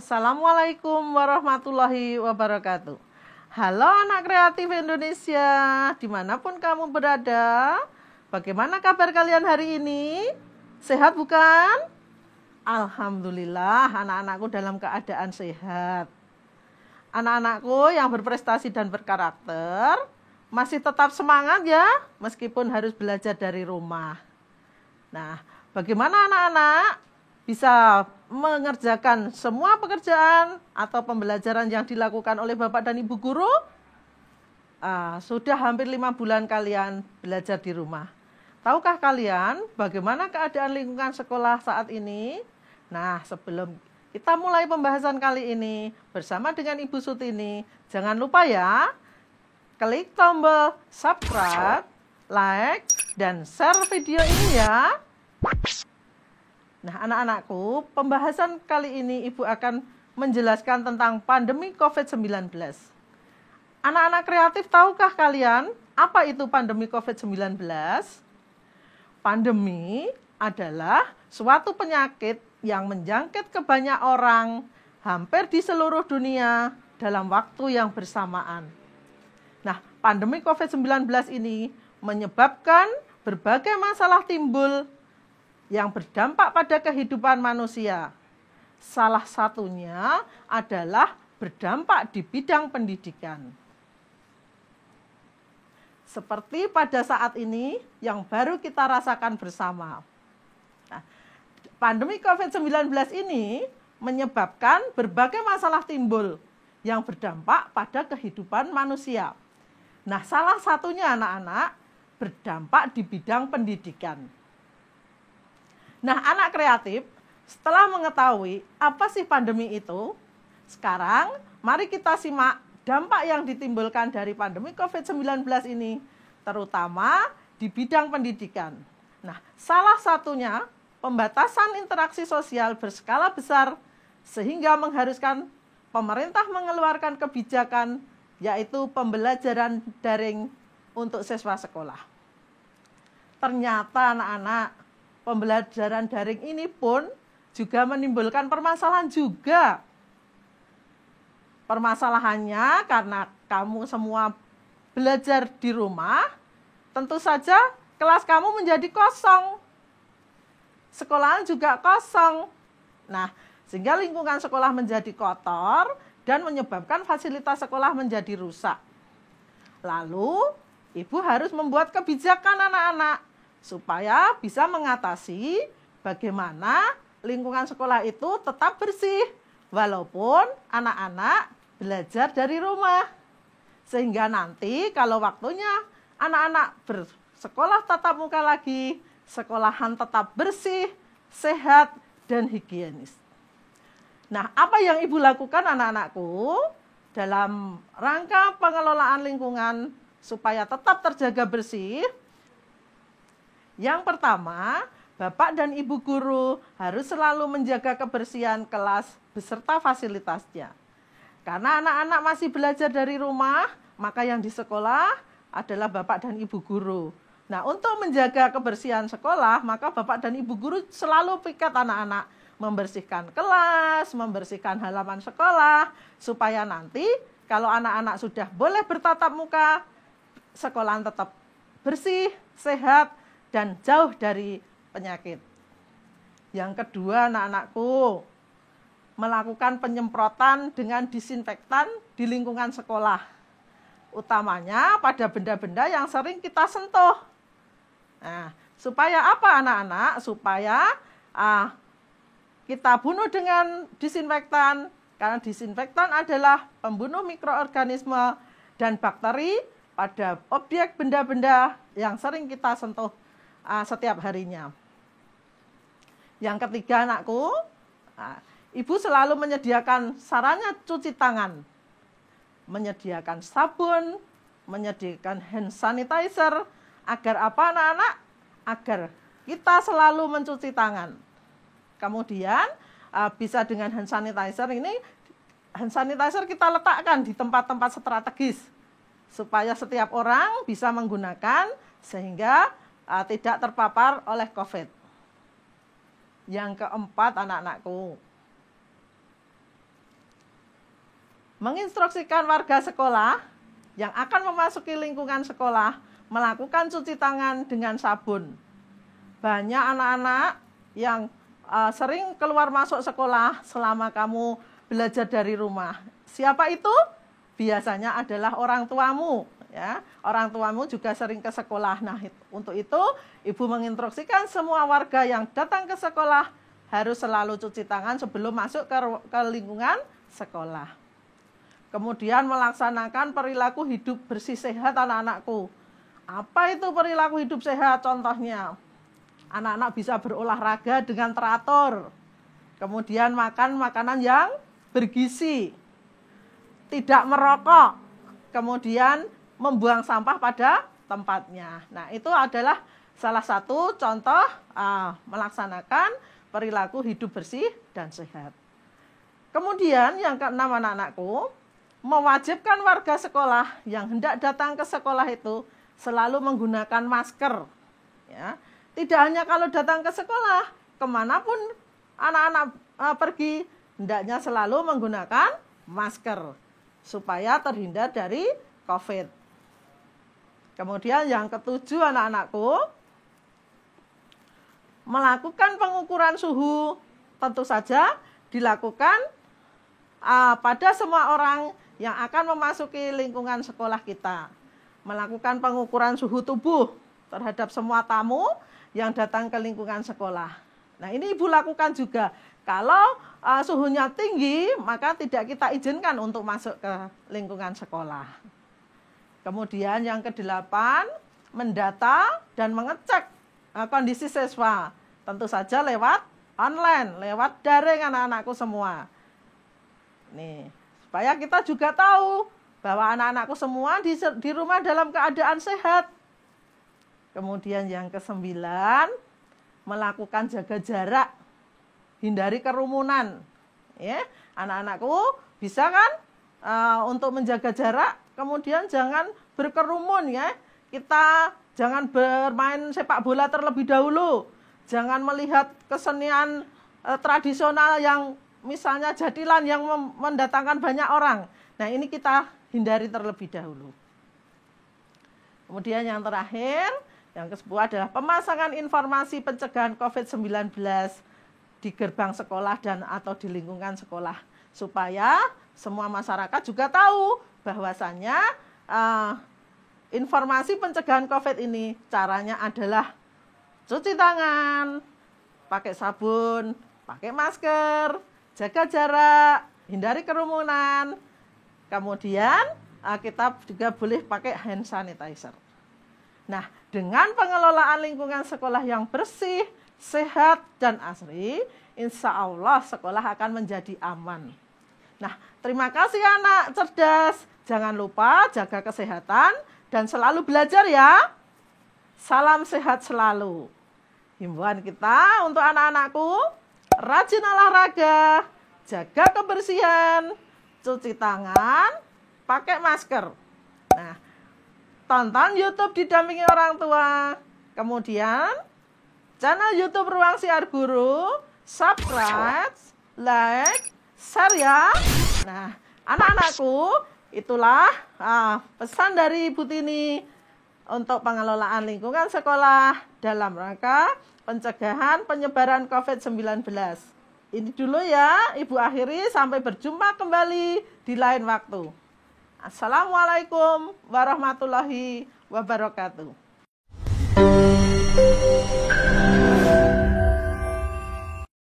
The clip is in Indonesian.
Assalamualaikum warahmatullahi wabarakatuh. Halo anak kreatif Indonesia, dimanapun kamu berada. Bagaimana kabar kalian hari ini? Sehat bukan? Alhamdulillah anak-anakku dalam keadaan sehat. Anak-anakku yang berprestasi dan berkarakter masih tetap semangat ya, meskipun harus belajar dari rumah. Nah, bagaimana anak-anak bisa mengerjakan semua pekerjaan atau pembelajaran yang dilakukan oleh Bapak dan Ibu guru? Sudah hampir 5 bulan kalian belajar di rumah. Tahukah kalian bagaimana keadaan lingkungan sekolah saat ini? Nah, sebelum kita mulai pembahasan kali ini bersama dengan Ibu Sutini, jangan lupa ya, klik tombol subscribe, like, dan share video ini ya. Nah, anak-anakku, pembahasan kali ini Ibu akan menjelaskan tentang pandemi COVID-19. Anak-anak kreatif, tahukah kalian apa itu pandemi COVID-19? Pandemi adalah suatu penyakit yang menjangkit ke banyak orang hampir di seluruh dunia dalam waktu yang bersamaan. Nah, pandemi COVID-19 ini menyebabkan berbagai masalah timbul yang berdampak pada kehidupan manusia. Salah satunya adalah berdampak di bidang pendidikan. Seperti pada saat ini yang baru kita rasakan bersama. Nah, pandemi COVID-19 ini menyebabkan berbagai masalah timbul yang berdampak pada kehidupan manusia. Nah, salah satunya anak-anak berdampak di bidang pendidikan. Nah, anak kreatif, setelah mengetahui apa sih pandemi itu, sekarang mari kita simak dampak yang ditimbulkan dari pandemi COVID-19 ini, terutama di bidang pendidikan. Nah, salah satunya pembatasan interaksi sosial berskala besar, sehingga mengharuskan pemerintah mengeluarkan kebijakan, yaitu pembelajaran daring untuk siswa sekolah. Ternyata anak-anak, pembelajaran daring ini pun juga menimbulkan permasalahan juga. Permasalahannya karena kamu semua belajar di rumah, tentu saja kelas kamu menjadi kosong. Sekolahan juga kosong. Nah, sehingga lingkungan sekolah menjadi kotor dan menyebabkan fasilitas sekolah menjadi rusak. Lalu, ibu harus membuat kebijakan anak-anak supaya bisa mengatasi bagaimana lingkungan sekolah itu tetap bersih walaupun anak-anak belajar dari rumah. Sehingga nanti kalau waktunya anak-anak bersekolah tatap muka lagi, sekolahan tetap bersih, sehat, dan higienis. Nah, apa yang ibu lakukan anak-anakku dalam rangka pengelolaan lingkungan supaya tetap terjaga bersih? Yang pertama, Bapak dan Ibu guru harus selalu menjaga kebersihan kelas beserta fasilitasnya. Karena anak-anak masih belajar dari rumah, maka yang di sekolah adalah Bapak dan Ibu guru. Nah, untuk menjaga kebersihan sekolah, maka Bapak dan Ibu guru selalu piket anak-anak membersihkan kelas, membersihkan halaman sekolah, supaya nanti kalau anak-anak sudah boleh bertatap muka, sekolahan tetap bersih, sehat, dan jauh dari penyakit. Yang kedua, anak-anakku, melakukan penyemprotan dengan disinfektan di lingkungan sekolah. Utamanya pada benda-benda yang sering kita sentuh. Nah, supaya apa anak-anak? Supaya kita bunuh dengan disinfektan. Karena disinfektan adalah pembunuh mikroorganisme dan bakteri pada objek benda-benda yang sering kita sentuh setiap harinya. Yang ketiga anakku, ibu selalu menyediakan sarana cuci tangan, menyediakan sabun, menyediakan hand sanitizer, agar apa anak-anak? Agar kita selalu mencuci tangan. Kemudian bisa dengan hand sanitizer ini, hand sanitizer kita letakkan di tempat-tempat strategis, supaya setiap orang bisa menggunakan sehingga tidak terpapar oleh COVID. Yang keempat anak-anakku, menginstruksikan warga sekolah yang akan memasuki lingkungan sekolah melakukan cuci tangan dengan sabun. Banyak anak-anak yang sering keluar masuk sekolah selama kamu belajar dari rumah. Siapa itu? Biasanya adalah orang tuamu. Ya, orang tuamu juga sering ke sekolah. Nah, untuk itu ibu menginstruksikan semua warga yang datang ke sekolah harus selalu cuci tangan sebelum masuk ke lingkungan sekolah. Kemudian melaksanakan perilaku hidup bersih sehat anak-anakku. Apa itu perilaku hidup sehat? Contohnya, anak-anak bisa berolahraga dengan teratur. Kemudian makan makanan yang bergizi. Tidak merokok. Kemudian membuang sampah pada tempatnya. Nah, itu adalah salah satu contoh melaksanakan perilaku hidup bersih dan sehat. Kemudian yang keenam anak-anakku, mewajibkan warga sekolah yang hendak datang ke sekolah itu selalu menggunakan masker. Ya. Tidak hanya kalau datang ke sekolah, kemanapun anak-anak pergi, hendaknya selalu menggunakan masker supaya terhindar dari COVID. Kemudian yang ketujuh anak-anakku, melakukan pengukuran suhu tentu saja dilakukan pada semua orang yang akan memasuki lingkungan sekolah kita. Melakukan pengukuran suhu tubuh terhadap semua tamu yang datang ke lingkungan sekolah. Nah, ini ibu lakukan juga. Kalau suhunya tinggi, maka tidak kita izinkan untuk masuk ke lingkungan sekolah. Kemudian yang kedelapan, mendata dan mengecek kondisi siswa. Tentu saja lewat online, lewat daring anak-anakku semua. Nih, supaya kita juga tahu bahwa anak-anakku semua di rumah dalam keadaan sehat. Kemudian yang kesembilan, melakukan jaga jarak, hindari kerumunan. Ya, anak-anakku bisa kan untuk menjaga jarak, kemudian jangan berkerumun ya. Kita jangan bermain sepak bola terlebih dahulu. Jangan melihat kesenian tradisional yang misalnya jadilan yang mendatangkan banyak orang. Nah, ini kita hindari terlebih dahulu. Kemudian yang terakhir, yang ke-10 adalah pemasangan informasi pencegahan COVID-19 di gerbang sekolah dan atau di lingkungan sekolah. Supaya semua masyarakat juga tahu bahwasannya informasi pencegahan COVID ini caranya adalah cuci tangan, pakai sabun, pakai masker, jaga jarak, hindari kerumunan. Kemudian kita juga boleh pakai hand sanitizer. Nah, dengan pengelolaan lingkungan sekolah yang bersih, sehat, dan asri, insya Allah sekolah akan menjadi aman. Nah, terima kasih anak cerdas. Jangan lupa jaga kesehatan dan selalu belajar ya. Salam sehat selalu. Himbauan kita untuk anak-anakku, rajin olahraga, jaga kebersihan, cuci tangan, pakai masker. Nah, tonton YouTube didampingi orang tua. Kemudian, channel YouTube Ruang Siar Guru, subscribe, like, share ya. Nah, anak-anakku, itulah pesan dari Ibu Tini untuk pengelolaan lingkungan sekolah dalam rangka pencegahan penyebaran COVID-19. Ini dulu ya, Ibu akhiri, sampai berjumpa kembali di lain waktu. Assalamualaikum warahmatullahi wabarakatuh.